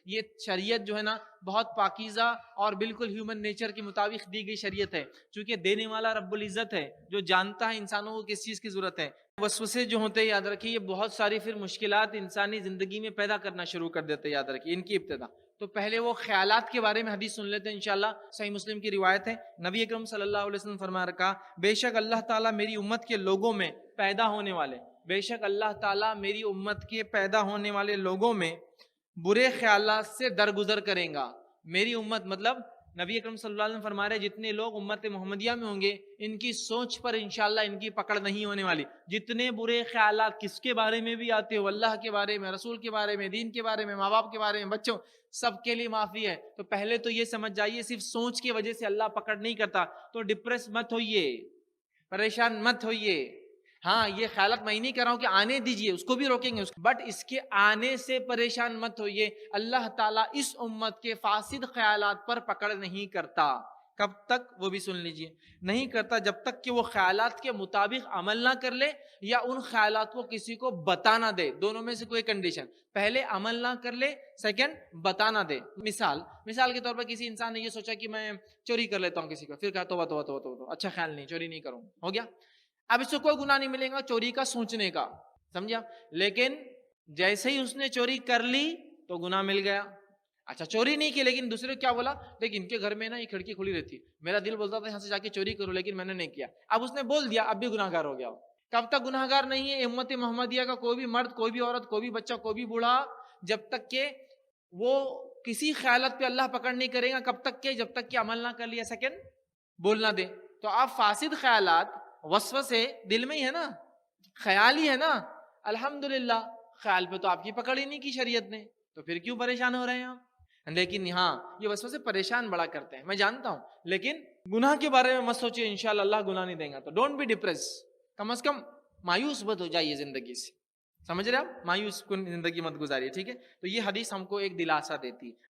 یہ شریعت جو ہے نا بہت پاکیزہ اور بالکل ہیومن نیچر کے مطابق دی گئی شریعت ہے، چونکہ دینے والا رب العزت ہے جو جانتا ہے انسانوں کو کس چیز کی ضرورت ہے۔ وسوسے جو ہوتے ہیں یاد رکھیے یہ بہت ساری پھر مشکلات انسانی زندگی میں پیدا کرنا شروع کر دیتے ہیں، یاد رکھیے ان کی ابتدا۔ تو پہلے وہ خیالات کے بارے میں حدیث سن لیتے ہیں انشاءاللہ۔ صحیح مسلم کی روایت ہے، نبی اکرم صلی اللہ علیہ وسلم فرما رکھا، بے شک اللہ تعالیٰ میری امت کے لوگوں میں پیدا ہونے والے، بے شک اللہ تعالیٰ میری امت کے پیدا ہونے والے لوگوں میں برے خیالات سے درگزر کریں گا۔ میری امت مطلب نبی اکرم صلی اللہ علیہ وسلم فرما رہے جتنے لوگ امت محمدیہ میں ہوں گے ان کی سوچ پر انشاءاللہ ان کی پکڑ نہیں ہونے والی۔ جتنے برے خیالات کس کے بارے میں بھی آتے ہو، اللہ کے بارے میں، رسول کے بارے میں، دین کے بارے میں، ماں باپ کے بارے میں، بچوں، سب کے لیے معافی ہے۔ تو پہلے تو یہ سمجھ جائیے صرف سوچ کی وجہ سے اللہ پکڑ نہیں کرتا، تو ڈپریس مت ہوئیے، پریشان مت ہوئیے۔ ہاں یہ خیالات میں نہیں کر رہا ہوں کہ آنے دیجئے، اس کو بھی روکیں گے، بٹ اس کے آنے سے پریشان مت ہوئیے۔ اللہ تعالیٰ اس امت کے فاسد خیالات پر پکڑ نہیں کرتا۔ کب تک؟ وہ بھی سن لیجئے، نہیں کرتا جب تک کہ وہ خیالات کے مطابق عمل نہ کر لے یا ان خیالات کو کسی کو بتا نہ دے۔ دونوں میں سے کوئی کنڈیشن، پہلے عمل نہ کر لے، سیکنڈ بتا نہ دے۔ مثال کے طور پر کسی انسان نے یہ سوچا کہ میں چوری کر لیتا ہوں کسی کا، پھر کہا توبہ توبہ توبہ توبہ، اچھا خیال نہیں، چوری نہیں کروں، ہو گیا۔ اب اس کو کوئی گناہ نہیں ملے گا چوری کا سوچنے کا، سمجھا؟ لیکن جیسے ہی اس نے چوری کر لی تو گناہ مل گیا۔ اچھا چوری نہیں کی لیکن دوسرے کیا بولا، لیکن ان کے گھر میں نا یہ کھڑکی کھلی رہتی، میرا دل بولتا تھا یہاں سے جا کے چوری کروں لیکن میں نے نہیں کیا۔ اب اس نے بول دیا، اب بھی گناہ گار ہو گیا۔ کب تک گناہ گار نہیں ہے امت محمدیہ کا کوئی بھی مرد، کوئی بھی عورت، کوئی بھی بچہ، کوئی بھی بوڑھا؟ جب تک کہ وہ کسی خیالت پہ اللہ پکڑ نہیں کرے گا۔ کب تک کہ؟ جب تک کہ عمل نہ کر لیا، سیکنڈ بول نہ دے۔ تو آپ فاسد خیالات، وسوسے دل میں ہی ہے نا، خیال ہی ہے نا، الحمدللہ خیال پہ تو آپ کی پکڑ ہی نہیں کی شریعت نے، تو پھر کیوں پریشان ہو رہے ہیں آپ؟ لیکن ہاں یہ وسوسے پریشان بڑا کرتے ہیں، میں جانتا ہوں، لیکن گناہ کے بارے میں مت سوچیے، انشاءاللہ اللہ گناہ نہیں دیں گا۔ تو ڈونٹ بی ڈپریس، کم از کم مایوس مت ہو جائیے زندگی سے، سمجھ رہے آپ؟ مایوس کن زندگی مت گزاریے، ٹھیک ہے؟ تو یہ حدیث ہم کو ایک دلاسا دیتی ہے۔